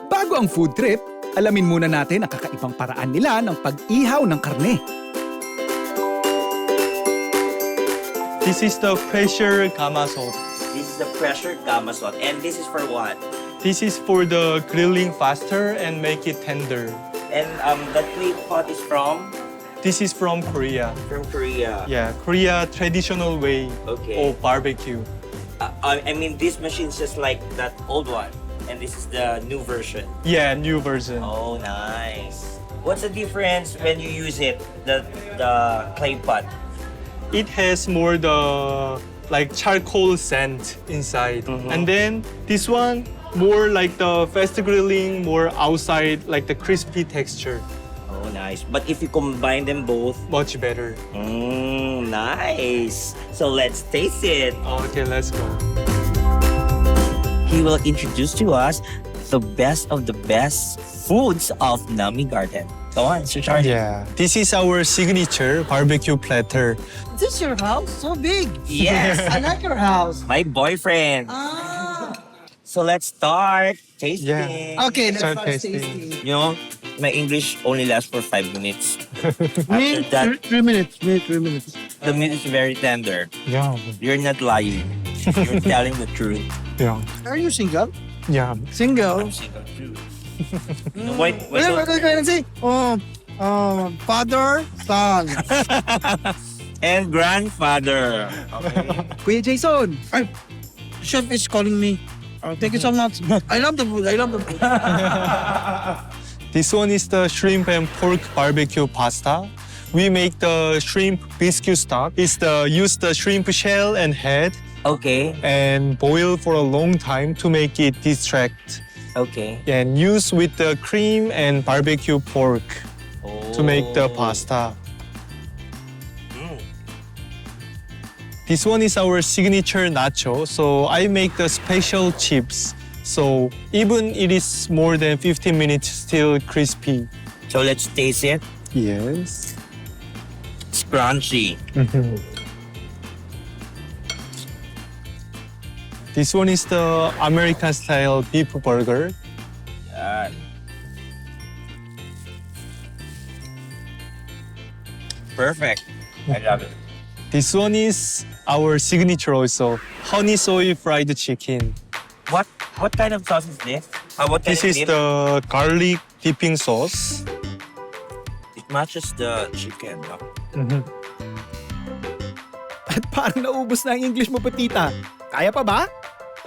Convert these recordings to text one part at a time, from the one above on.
Bago ang food trip, alamin muna natin ang kakaibang paraan nila ng pag-ihaw ng karne. This is the pressure gamasot. This is the pressure gamasot. And this is for what? This is for the grilling faster and make it tender. And the clay pot is from? This is from Korea. From Korea. Yeah, Korea traditional way Okay. of barbecue. I mean, this machine is just like that old one. And this is the new version. Yeah, new version. Oh, nice. What's the difference when you use it, the clay pot? It has more the like charcoal scent inside. And then this one more like the fast grilling, more outside like the crispy texture. Oh, nice. But if you combine them both, Much better. nice. So let's taste it. Okay, let's go. He will introduce to us the best of the best foods of Nami Garden. Go on, Sir Charlie. Yeah, this is our signature barbecue platter. Is this your house? So big. Yes, I like your house. my boyfriend. Ah. So let's start tasting. Yeah. Okay, let's Start start tasting. tasting. You know, my English only lasts for 5 minutes. Me, After that, 3 minutes. Me, 3 minutes. the meat is very tender. Yeah, You're not lying. You're telling the truth. yeah, Are you single? yeah. Single. I'm single too. Wait, What are you going to say? Father, son. And grandfather. Okay. Kuya Jason, Ay, chef is calling me. Thank you so much. I love the food. I love the food. This one is the shrimp and pork barbecue pasta. We make the shrimp biscuit stock. Use the shrimp shell and head Okay. and boil for a long time to make it distract. Okay. And use with the cream and barbecue pork to make the pasta. Mm. This one is our signature nacho. So I make the special chips. So even it is more than 15 minutes, still crispy. So let's taste it. Yes. It's crunchy. This one is the American style beef burger. Yan. Perfect. I love it. This one is our signature also, honey soy fried chicken. What kind of sauce is this? What kind This of is dip? the garlic dipping sauce. It matches the chicken. No? at parang naubos na ang English mo, Petita. Kaya pa ba?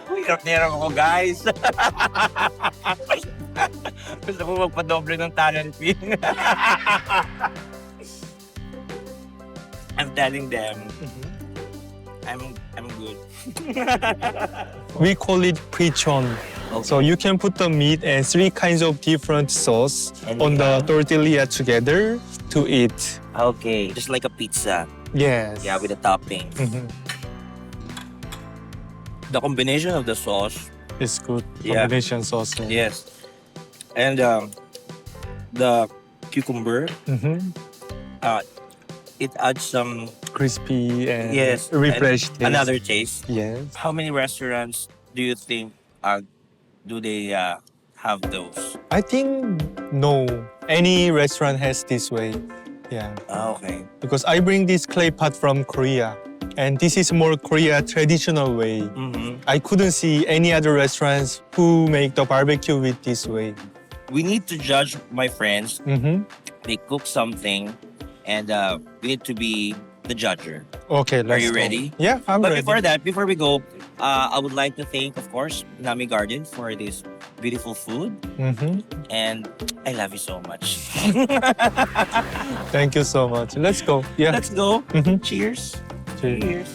Hirap-hirap ako, guys. Gusto ko magpadoble ng talent fee. I'm telling them, I'm good. We call it pichon. Okay. So you can put the meat and 3 kinds of different sauce And on the yeah. tortilla together to eat. Okay, just like a pizza. Yes. Yeah, with a topping. The combination of the sauce, It's good. Yeah. Combination sauce. yes, and the cucumber, it adds some Crispy and yes, refreshed taste. another taste. Yes. How many restaurants do you think do they have those? I think no. Any restaurant has this way. Yeah. Okay. Because I bring this clay pot from Korea. And this is more Korea traditional way. I couldn't see any other restaurants who make the barbecue with this way. We need to judge my friends. Mm-hmm. They cook something, and we need to be the judger. Okay, let's you go. ready? Yeah, I'm But ready. before we go, I would like to thank, of course, Nami Garden for this beautiful food. And I love you so much. Thank you so much. Let's go. Yeah. Let's go. Mhm. Cheers. Cheers. Cheers.